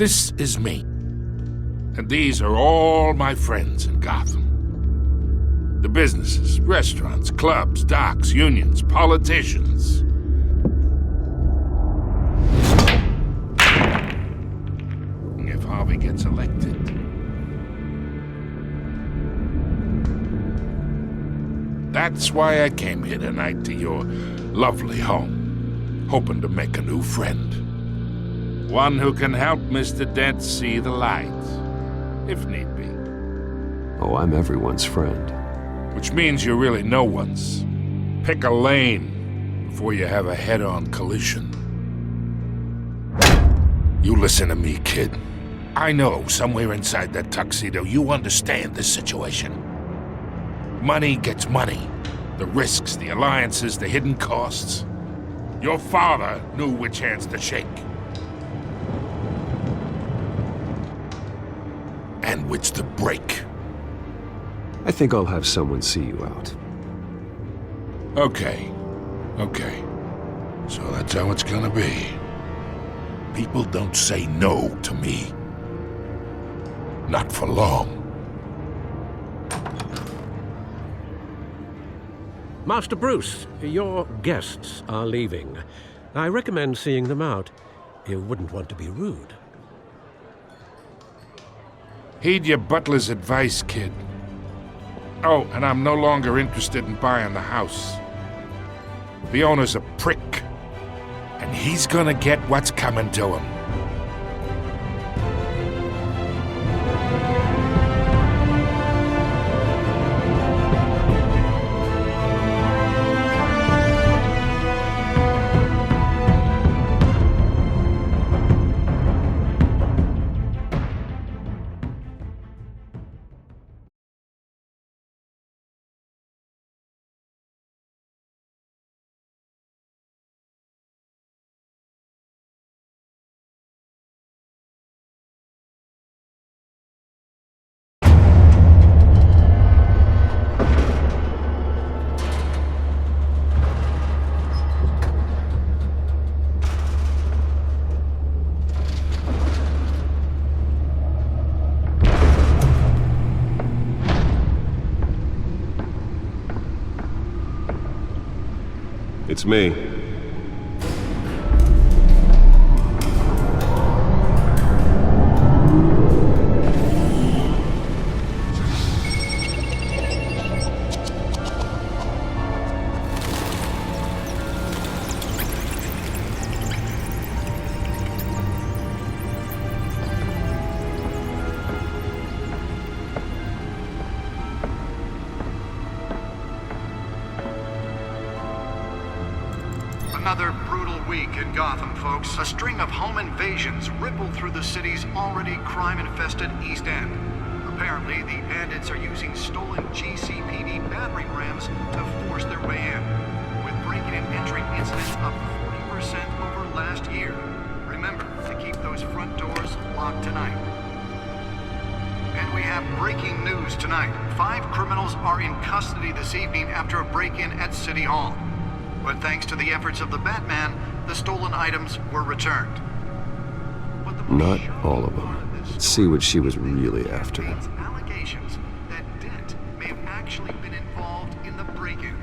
This is me. And these are all my friends in Gotham. The businesses, restaurants, clubs, docks, unions, politicians. If Harvey gets elected. That's why I came here tonight to your lovely home, hoping to make a new friend. One who can help Mr. Dent see the light, if need be. Oh, I'm everyone's friend. Which means you're really no one's. Pick a lane before you have a head-on collision. You listen to me, kid. I know somewhere inside that tuxedo you understand this situation. Money gets money. The risks, the alliances, the hidden costs. Your father knew which hands to shake. And which to break. I think I'll have someone see you out. Okay. So that's how it's gonna be. People don't say no to me. Not for long. Master Bruce, your guests are leaving. I recommend seeing them out. You wouldn't want to be rude. Heed your butler's advice, kid. Oh, and I'm no longer interested in buying the house. The owner's a prick, and he's gonna get what's coming to him. It's me. Another brutal week in Gotham, folks. A string of home invasions rippled through the city's already crime-infested East End. Apparently, the bandits are using stolen GCPD battering rams to force their way in, with breaking and entering incidents up 40% over last year. Remember to keep those front doors locked tonight. And we have breaking news tonight. 5 criminals are in custody this evening after a break-in at City Hall. But thanks to the efforts of the Batman, the stolen items were returned. Not all of them. Let's see what she was really after. Allegations that Dent may have actually been involved in the break-in.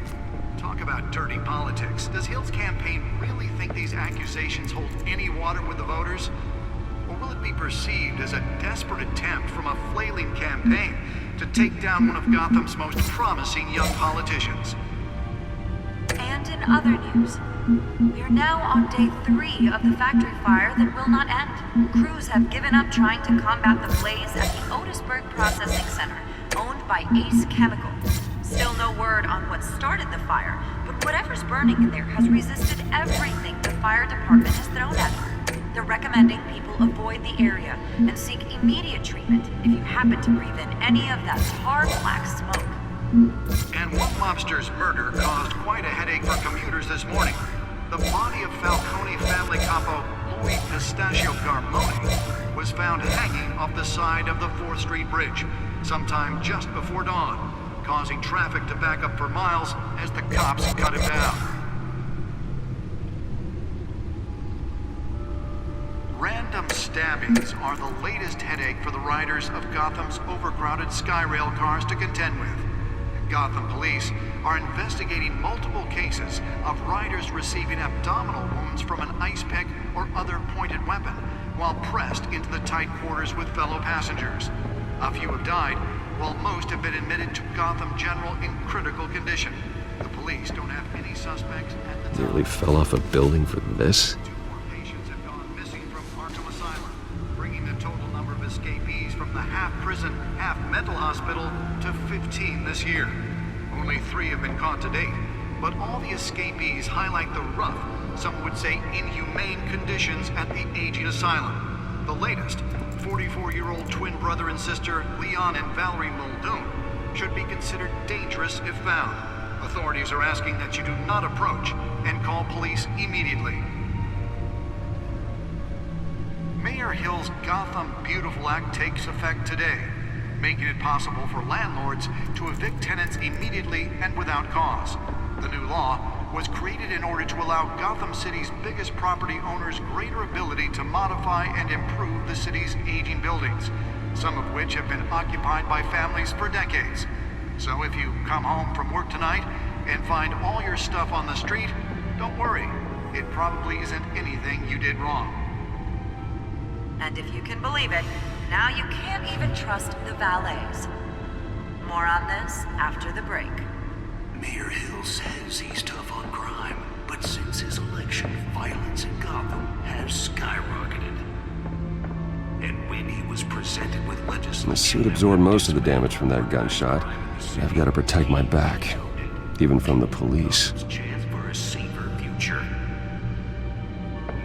Talk about dirty politics. Does Hill's campaign really think these accusations hold any water with the voters? Or will it be perceived as a desperate attempt from a flailing campaign to take down one of Gotham's most promising young politicians? And in other news, we are now on day 3 of the factory fire that will not end. Crews have given up trying to combat the blaze at the Otisburg Processing Center, owned by Ace Chemical. Still no word on what started the fire, but whatever's burning in there has resisted everything the fire department has thrown at it. They're recommending people avoid the area and seek immediate treatment if you happen to breathe in any of that tar black smoke. And one mobster's murder caused quite a headache for commuters this morning. The body of Falcone family capo Louis Pistachio Garmoni was found hanging off the side of the 4th Street Bridge sometime just before dawn, causing traffic to back up for miles as the cops cut him down. Random stabbings are the latest headache for the riders of Gotham's overcrowded Skyrail cars to contend with. Gotham police are investigating multiple cases of riders receiving abdominal wounds from an ice pick or other pointed weapon while pressed into the tight quarters with fellow passengers. A few have died, while most have been admitted to Gotham General in critical condition. The police don't have any suspects at the time. Nearly fell off a building for this? 2 more patients have gone missing from Arkham Asylum, bringing the total number of escapees from the half-prison, half-mental hospital to 15 this year. Only 3 have been caught to date, but all the escapees highlight the rough, some would say inhumane conditions at the aging asylum. The latest, 44-year-old twin brother and sister Leon and Valerie Muldoon, should be considered dangerous if found. Authorities are asking that you do not approach and call police immediately. Mayor Hill's Gotham Beautiful Act takes effect today, making it possible for landlords to evict tenants immediately and without cause. The new law was created in order to allow Gotham City's biggest property owners greater ability to modify and improve the city's aging buildings, some of which have been occupied by families for decades. So if you come home from work tonight and find all your stuff on the street, don't worry. It probably isn't anything you did wrong. And if you can believe it, now you can't even trust the valets. More on this after the break. Mayor Hill says he's tough on crime, but since his election, violence in Gotham has skyrocketed. And when he was presented with legislation... The suit absorbed most of the damage from that gunshot. I've got to protect my back, even from the police. ...chance for a safer future.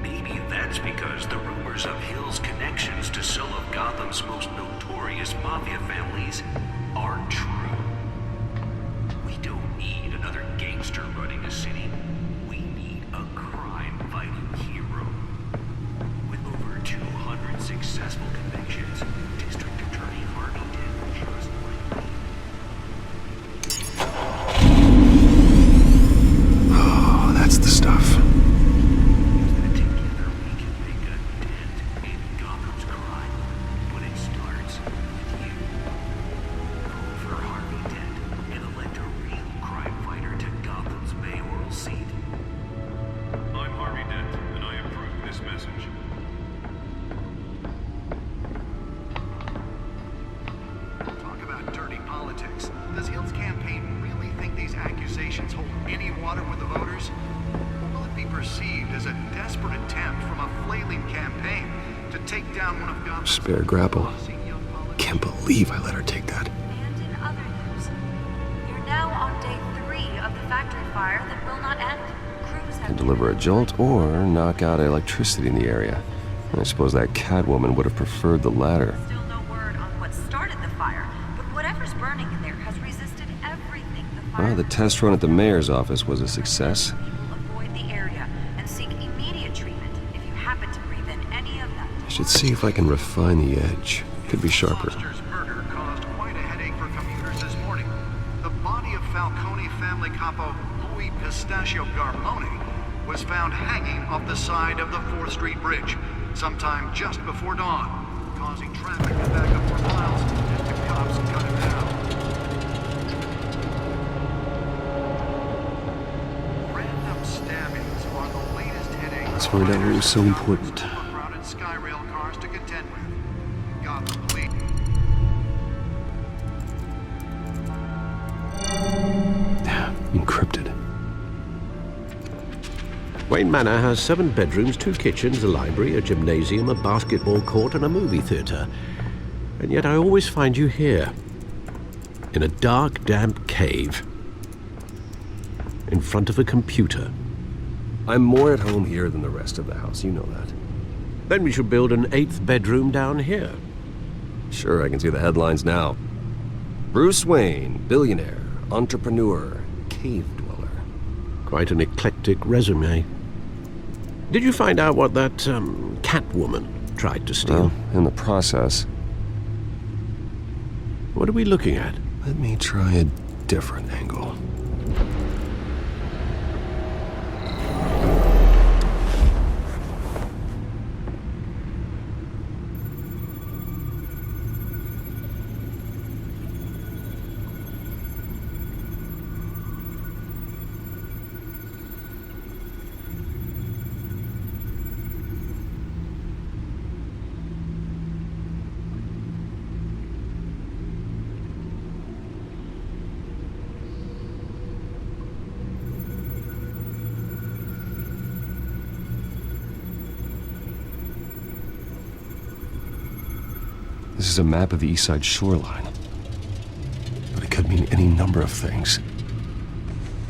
Maybe that's because the rumors of Hill's connections to some of Gotham's most notorious mafia families aren't true. We don't need another gangster running a city. We need a crime-fighting hero. With over 200 successful convictions, District Attorney Harvey did just like me. Oh, that's the stuff. Together we can make a dent in Gotham's crime, but it starts with you. Vote for Harvey Dent and elect a real crime fighter to Gotham's mayoral seat. I'm Harvey Dent, and I approve this message. Talk about dirty politics. Does Hill's campaign really think these accusations hold any water with the voters? Or will it be perceived as a desperate attempt from a flailing campaign to take down one of Gotham's Spare grapple. promising young politicians? Can't believe I let her take that. And in other news, you're now on day 3 of the factory fire that will not end. Crews have Can deliver a jolt or knock out electricity in the area. I suppose that Catwoman would have preferred the latter. Still no word on what started the fire, but whatever's burning in there has resisted everything the fire. Well, the test run at the mayor's office was a success. People avoid the area and seek immediate treatment if you happen to breathe in any of that. I should see if I can refine the edge. Could be sharper. Foster's murder caused quite a headache for commuters this morning. The body of Falcone family capo Louis Pistachio Garmone was found hanging off the side of the 4th Street Bridge sometime just before dawn, causing traffic to back up for miles as the cops cut him down. Random stabbings are the latest headache. Let's find out what was so important. Overcrowded Skyrail cars to contend with. Gotham Police. Encrypted. Wayne Manor has 7 bedrooms, 2 kitchens, a library, a gymnasium, a basketball court, and a movie theater. And yet I always find you here, in a dark, damp cave, in front of a computer. I'm more at home here than the rest of the house, you know that. Then we should build an 8th bedroom down here. Sure, I can see the headlines now. Bruce Wayne, billionaire, entrepreneur, cave dweller. Quite an eclectic resume. Did you find out what that, Catwoman tried to steal? Well, in the process, What are we looking at? let me try a different angle. This is a map of the east side shoreline. But it could mean any number of things.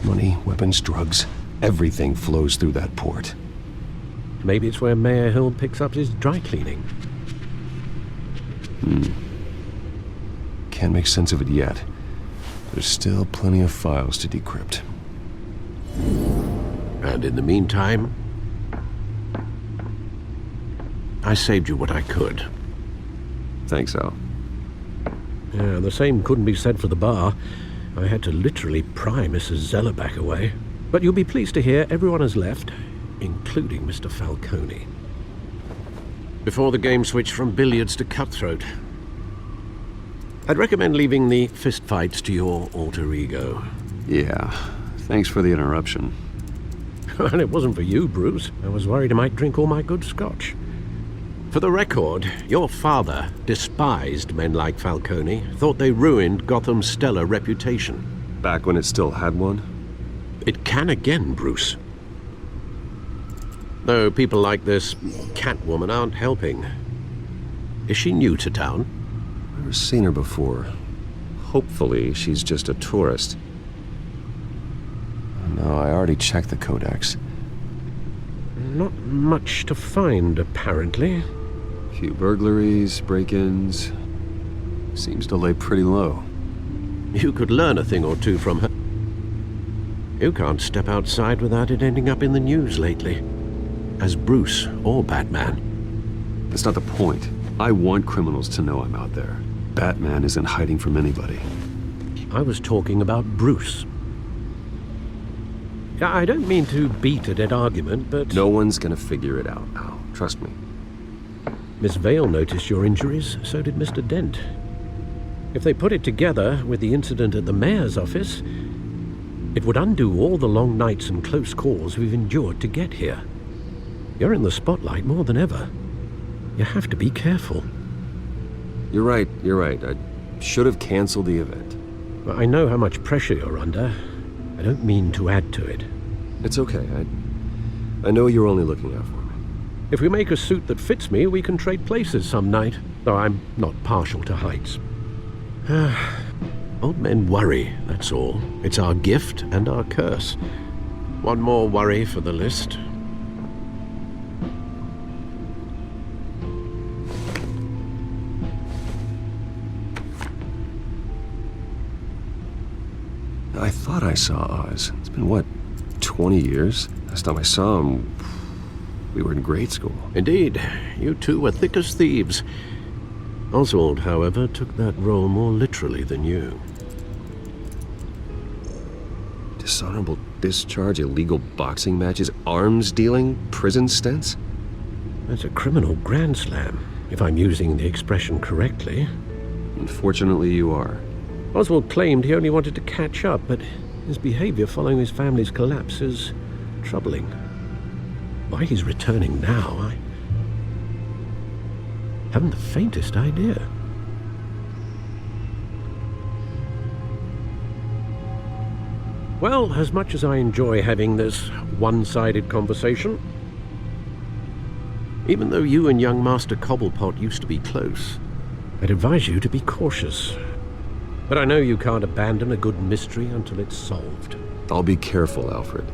Money, weapons, drugs, everything flows through that port. Maybe it's where Mayor Hill picks up his dry cleaning. Can't make sense of it yet. There's still plenty of files to decrypt. And in the meantime, I saved you what I could. Thanks, Al. Yeah, the same couldn't be said for the bar. I had to literally pry Mrs. Zeller back away. But you'll be pleased to hear everyone has left, including Mr. Falcone. Before the game switched from billiards to cutthroat. I'd recommend leaving the fistfights to your alter ego. Yeah, thanks for the interruption. And it wasn't for you, Bruce. I was worried I might drink all my good scotch. For the record, your father despised men like Falcone, thought they ruined Gotham's stellar reputation. Back when it still had one? It can again, Bruce. Though people like this Catwoman aren't helping. Is she new to town? Never seen her before. Hopefully, she's just a tourist. No, I already checked the codex. Not much to find, apparently. Few burglaries, break-ins. Seems to lay pretty low. You could learn a thing or two from her. You can't step outside without it ending up in the news lately. As Bruce or Batman. That's not the point. I want criminals to know I'm out there. Batman isn't hiding from anybody. I was talking about Bruce. I don't mean to beat a dead argument, but... No one's gonna figure it out, Al. Trust me. Miss Vale noticed your injuries, so did Mr. Dent. If they put it together with the incident at the mayor's office, it would undo all the long nights and close calls we've endured to get here. You're in the spotlight more than ever. You have to be careful. You're right. I should have canceled the event. I know how much pressure you're under. I don't mean to add to it. It's okay. I know you're only looking out for me. If we make a suit that fits me, we can trade places some night, though I'm not partial to heights. Old men worry, that's all. It's our gift and our curse. One more worry for the list. I thought I saw Oz. It's been, what, 20 years? Last time I saw him, we were in grade school. Indeed, you two were thick as thieves. Oswald, however, took that role more literally than you. Dishonorable discharge, illegal boxing matches, arms dealing, prison stints? That's a criminal grand slam, if I'm using the expression correctly. Unfortunately, you are. Oswald claimed he only wanted to catch up, but his behavior following his family's collapse is troubling. Why he's returning now, I haven't the faintest idea. Well, as much as I enjoy having this one-sided conversation, even though you and young Master Cobblepot used to be close, I'd advise you to be cautious. But I know you can't abandon a good mystery until it's solved. I'll be careful, Alfred.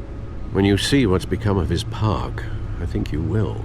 When you see what's become of his park, I think you will.